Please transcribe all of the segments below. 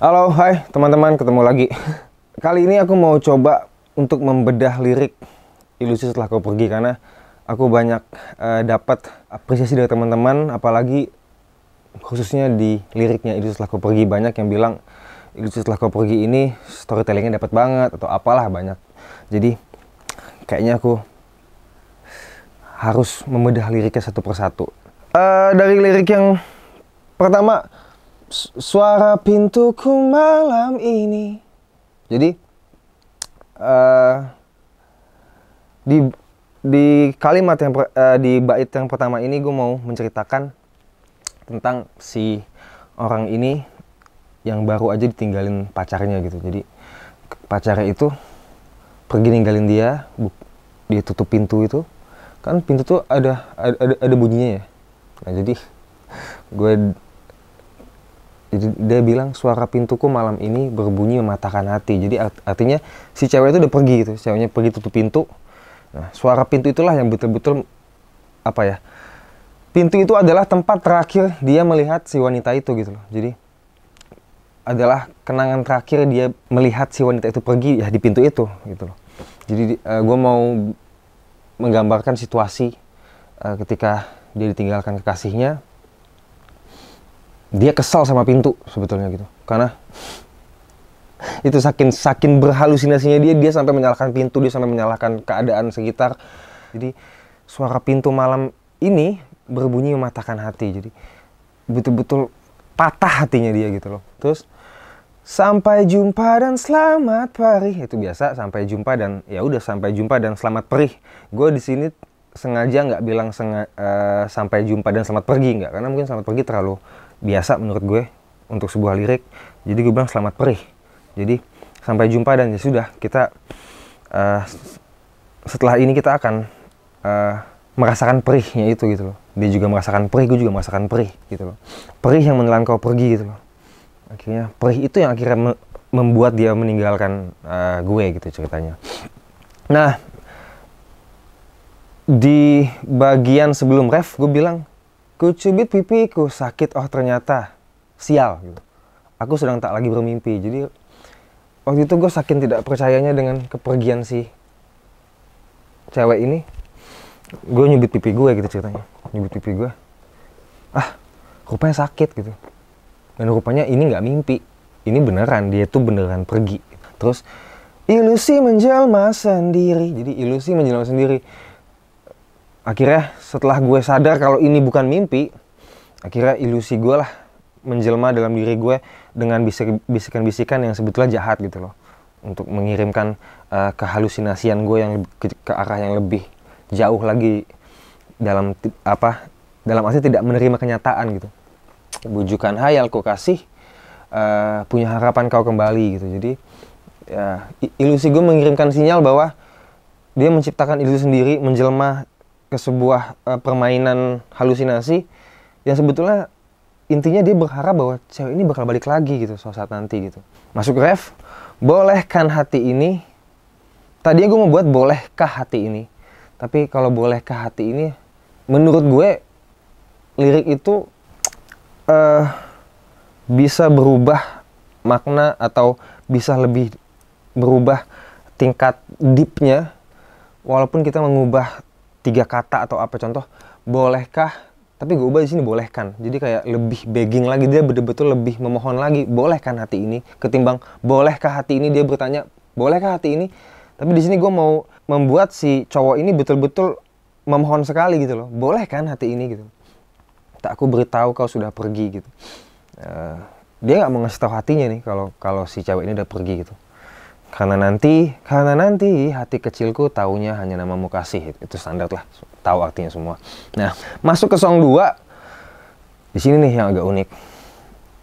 Halo, hai teman-teman, ketemu lagi. Kali ini aku mau coba untuk membedah lirik Ilusi Setelah Kau Pergi, karena aku banyak dapat apresiasi dari teman-teman, apalagi khususnya di liriknya Ilusi Setelah Kau Pergi. Banyak yang bilang Ilusi Setelah Kau Pergi ini storytellingnya dapat banget atau apalah banyak. Jadi kayaknya aku harus membedah liriknya satu persatu. Dari lirik yang pertama, suara pintuku malam ini. Jadi di kalimat yang di bait yang pertama ini gue mau menceritakan tentang si orang ini yang baru aja ditinggalin pacarnya gitu. Jadi pacarnya itu pergi ninggalin dia, dia tutup pintu itu. Kan pintu tuh ada bunyinya ya. Nah, jadi dia bilang suara pintuku malam ini berbunyi mematahkan hati. Jadi artinya si cewek itu udah pergi gitu. Ceweknya pergi tutup pintu. Nah, suara pintu itulah yang betul-betul pintu itu adalah tempat terakhir dia melihat si wanita itu gitu loh. Jadi adalah kenangan terakhir dia melihat si wanita itu pergi ya di pintu itu gitu loh. Jadi gue mau menggambarkan situasi ketika dia ditinggalkan kekasihnya. Dia kesal sama pintu sebetulnya gitu, karena itu saking berhalusinasinya dia sampai menyalahkan pintu, dia sampai menyalahkan keadaan sekitar. Jadi suara pintu malam ini berbunyi mematahkan hati. Jadi betul-betul patah hatinya dia gitu loh. Terus sampai jumpa dan selamat perih, itu biasa sampai jumpa dan ya udah sampai jumpa dan selamat perih. Gue di sini sengaja nggak bilang sampai jumpa dan selamat pergi, nggak, karena mungkin selamat pergi terlalu biasa menurut gue untuk sebuah lirik. Jadi gue bilang selamat perih. Jadi sampai jumpa dan ya sudah, kita setelah ini kita akan merasakan perihnya itu gitu loh. Dia juga merasakan perih, gue juga merasakan perih gitu loh. Perih yang menelan kau pergi gitu loh. Akhirnya perih itu yang akhirnya membuat dia meninggalkan gue gitu ceritanya. Nah, di bagian sebelum ref gue bilang, ku cubit pipiku sakit, oh ternyata sial gitu. Aku sedang tak lagi bermimpi. Jadi waktu itu gue saking tidak percayanya dengan kepergian si cewek ini, gue nyubit pipi gue gitu ceritanya. Nyubit pipi gue, rupanya sakit gitu. Dan rupanya ini nggak mimpi, ini beneran, dia tuh beneran pergi. Terus ilusi menjelma sendiri. Jadi ilusi menjelma sendiri. Akhirnya setelah gue sadar kalau ini bukan mimpi, akhirnya ilusi gue lah menjelma dalam diri gue dengan bisikan-bisikan yang sebetulnya jahat gitu loh. Untuk mengirimkan kehalusinasian gue yang ke arah yang lebih jauh lagi dalam arti tidak menerima kenyataan gitu. Bujukan hayal ku kasih, punya harapan kau kembali gitu. Jadi ya, ilusi gue mengirimkan sinyal bahwa dia menciptakan ilusi sendiri, menjelma ke sebuah permainan halusinasi yang sebetulnya intinya dia berharap bahwa cewek ini bakal balik lagi gitu suatu saat nanti gitu. Masuk ref, bolehkan hati ini. Tadinya gue mau buat bolehkah hati ini, tapi kalau bolehkah hati ini, menurut gue lirik itu bisa berubah makna atau bisa lebih berubah tingkat deepnya walaupun kita mengubah 3 kata atau apa, contoh bolehkah, tapi gue ubah di sini bolehkan. Jadi kayak lebih begging lagi, dia betul-betul lebih memohon lagi, bolehkan hati ini, ketimbang bolehkah hati ini dia bertanya bolehkah hati ini. Tapi di sini gue mau membuat si cowok ini betul-betul memohon sekali gitu loh, bolehkan hati ini gitu. Tak aku beritahu kau sudah pergi gitu. Dia nggak mau ngasih tahu hatinya nih kalau si cewek ini udah pergi gitu. Karena nanti hati kecilku taunya hanya namamu kasih. Itu standar lah, tahu artinya semua. Nah, masuk ke song 2. Di sini nih yang agak unik.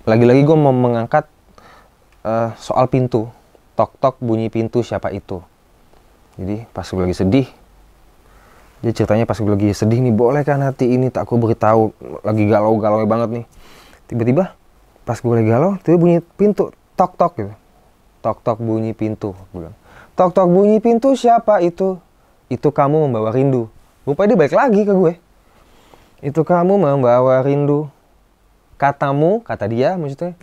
Lagi-lagi gue mau mengangkat soal pintu. Tok-tok bunyi pintu, siapa itu? Jadi pas gue lagi sedih, dia ceritanya pas gue lagi sedih nih, bolehkan hati ini tak aku beritahu, lagi galau-galau banget nih. Tiba-tiba pas gue lagi galau, tiba bunyi pintu, tok-tok gitu. Tok-tok bunyi pintu, bilang. Tok-tok bunyi pintu, siapa itu? Itu kamu membawa rindu. Rupanya dia balik lagi ke gue. Itu kamu membawa rindu. Katamu, kata dia maksudnya,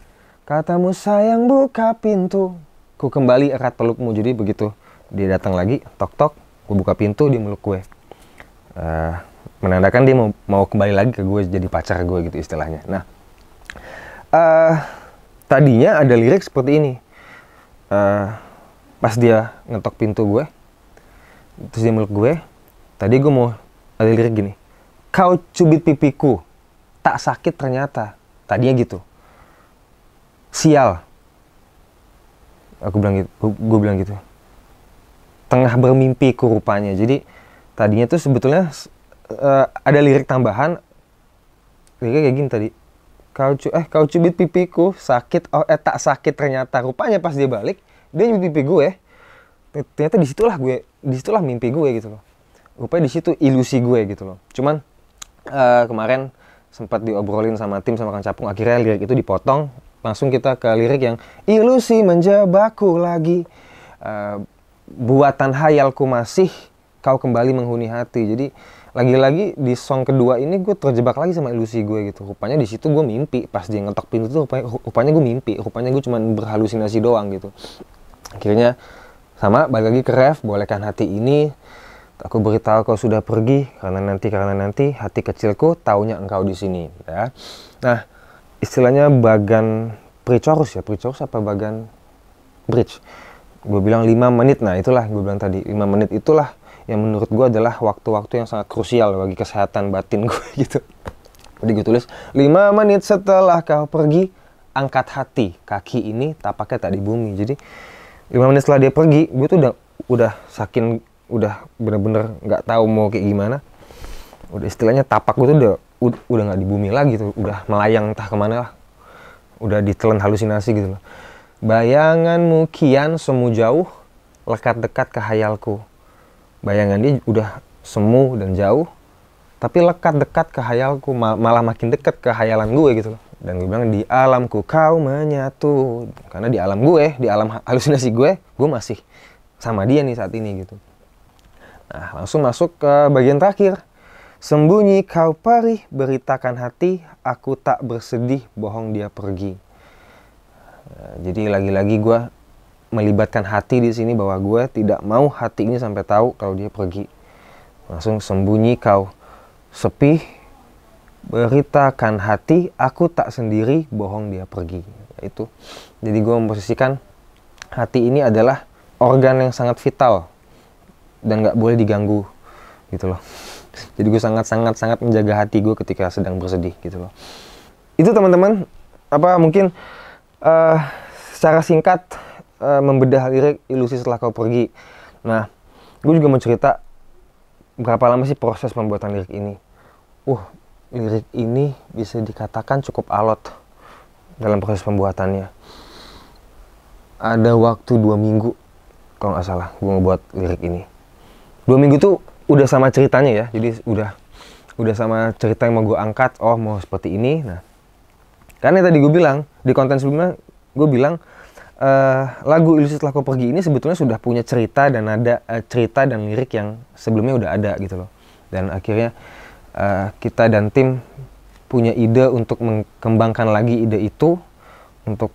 Katamu sayang buka pintu, ku kembali erat pelukmu. Jadi begitu dia datang lagi, tok tok, gue buka pintu, dia meluk gue. Menandakan dia mau kembali lagi ke gue, jadi pacar gue gitu istilahnya. Nah, tadinya ada lirik seperti ini. Pas dia ngetok pintu gue, terus dia meluk gue, tadi gue mau ada lirik gini. Kau cubit pipiku, tak sakit ternyata. Tadinya gitu. Sial. Aku bilang gitu, gue bilang gitu. Tengah bermimpi ku rupanya. Jadi tadinya tuh sebetulnya ada lirik tambahan. Liriknya kayak gini tadi. Kau cubit pipiku, sakit, tak sakit ternyata. Rupanya pas dia balik, dia nyubit pipi gue. Ternyata disitulah mimpi gue gitu loh. Rupanya disitu ilusi gue gitu loh. Cuman kemarin sempat diobrolin sama tim sama Kang Capung, akhirnya lirik itu dipotong. Langsung kita ke lirik yang ilusi menjebakku lagi, buatan hayalku masih, kau kembali menghuni hati. Jadi lagi-lagi di song kedua ini gue terjebak lagi sama ilusi gue gitu. Rupanya di situ gue mimpi, pas dia ngetok pintu tuh rupanya gue mimpi, rupanya gue cuma berhalusinasi doang gitu. Akhirnya sama balik lagi ke ref, bolehkan hati ini aku beritahu kau sudah pergi, karena nanti hati kecilku taunya engkau di sini ya. Nah, istilahnya bagan pre-chorus ya, pre-chorus apa bagan bridge. Gue bilang 5 menit, nah itulah gue bilang tadi, 5 menit itulah yang menurut gue adalah waktu-waktu yang sangat krusial bagi kesehatan batin gue gitu. Jadi gue tulis, 5 menit setelah kau pergi, angkat hati, kaki ini tapaknya tak di bumi. Jadi 5 menit setelah dia pergi, gue tuh udah saking, udah bener-bener gak tahu mau kayak gimana. Udah istilahnya tapak gue tuh udah nggak di bumi lagi tuh, udah melayang entah kemana lah, udah ditelan halusinasi gitu loh. Bayanganmu kian semu jauh, lekat dekat ke hayalku. Bayangan dia udah semu dan jauh, tapi lekat dekat ke hayalku, malah makin dekat ke hayalan gue gitu loh. Dan gue bilang di alamku kau menyatu, karena di alam gue, di alam halusinasi gue masih sama dia nih saat ini gitu. Nah, langsung masuk ke bagian terakhir. Sembunyi kau perih, beritakan hati, aku tak bersedih, bohong dia pergi. Nah, jadi lagi-lagi gue melibatkan hati di sini, bahwa gue tidak mau hati ini sampai tahu kalau dia pergi. Langsung sembunyi kau sepi, beritakan hati, aku tak sendiri, bohong dia pergi. Itu. Jadi gue memposisikan hati ini adalah organ yang sangat vital dan nggak boleh diganggu gitu loh. Jadi gue sangat menjaga hati gue ketika sedang bersedih gitu loh. Itu teman-teman, mungkin secara singkat membedah lirik ilusi setelah kau pergi. Nah, gue juga mau cerita berapa lama sih proses pembuatan lirik ini. Lirik ini bisa dikatakan cukup alot dalam proses pembuatannya. Ada waktu 2 minggu kalau nggak salah gue ngebuat lirik ini. 2 minggu tuh udah sama ceritanya ya, jadi udah sama cerita yang mau gue angkat, mau seperti ini. Nah, karena tadi gue bilang di konten sebelumnya, gue bilang lagu Ilusi Setelah Kau Pergi ini sebetulnya sudah punya cerita dan ada cerita dan lirik yang sebelumnya udah ada gitu loh. Dan akhirnya kita dan tim punya ide untuk mengembangkan lagi ide itu, untuk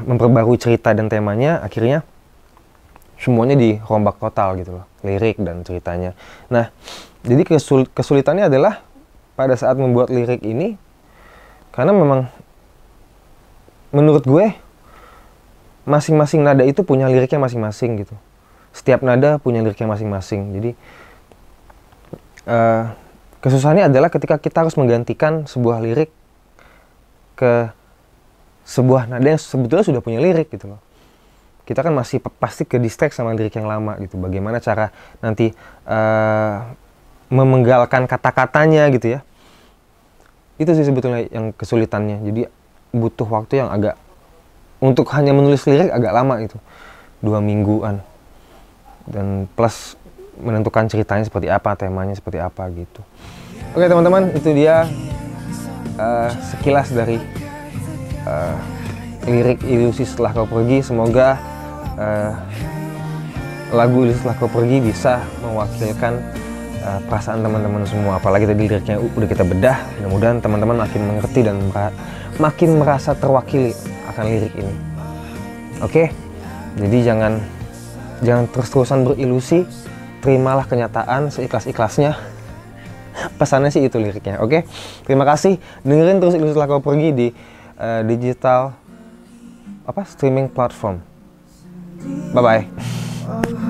memperbarui cerita dan temanya. Akhirnya semuanya dirombak total gitu loh, lirik dan ceritanya. Nah, jadi kesulitannya adalah pada saat membuat lirik ini, karena memang menurut gue masing-masing nada itu punya liriknya masing-masing gitu. Setiap nada punya liriknya masing-masing. Jadi kesusahannya adalah ketika kita harus menggantikan sebuah lirik ke sebuah nada yang sebetulnya sudah punya lirik gitu loh. Kita kan masih pasti ke distract sama lirik yang lama gitu. Bagaimana cara nanti memenggalkan kata-katanya gitu ya. Itu sih sebetulnya yang kesulitannya. Jadi butuh waktu yang agak, untuk hanya menulis lirik agak lama gitu. 2 mingguan. Dan plus menentukan ceritanya seperti apa, temanya seperti apa gitu. Oke teman-teman, itu dia sekilas dari lirik Ilusi Setelah Kau Pergi. Semoga lagu Ilusi Setelah Kau Pergi bisa mewakilkan perasaan teman-teman semua. Apalagi tadi liriknya udah kita bedah, mudah-mudahan teman-teman makin mengerti dan makin merasa terwakili menciptakan lirik ini. Oke, jadi jangan terus-terusan berilusi, terimalah kenyataan seikhlas-ikhlasnya. Pesannya sih itu liriknya. Oke, terima kasih, dengerin terus Ilusi Setelah Kau Pergi di digital streaming platform. Bye bye.